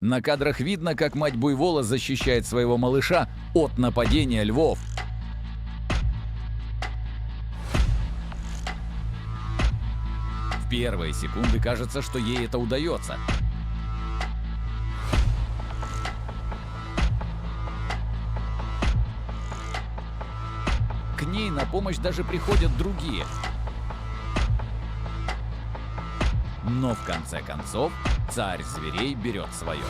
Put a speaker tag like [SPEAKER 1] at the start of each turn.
[SPEAKER 1] На кадрах видно, как мать буйвола защищает своего малыша от нападения львов. В первые секунды кажется, что ей это удается. К ней на помощь даже приходят другие. Но в конце концов царь зверей берет свое.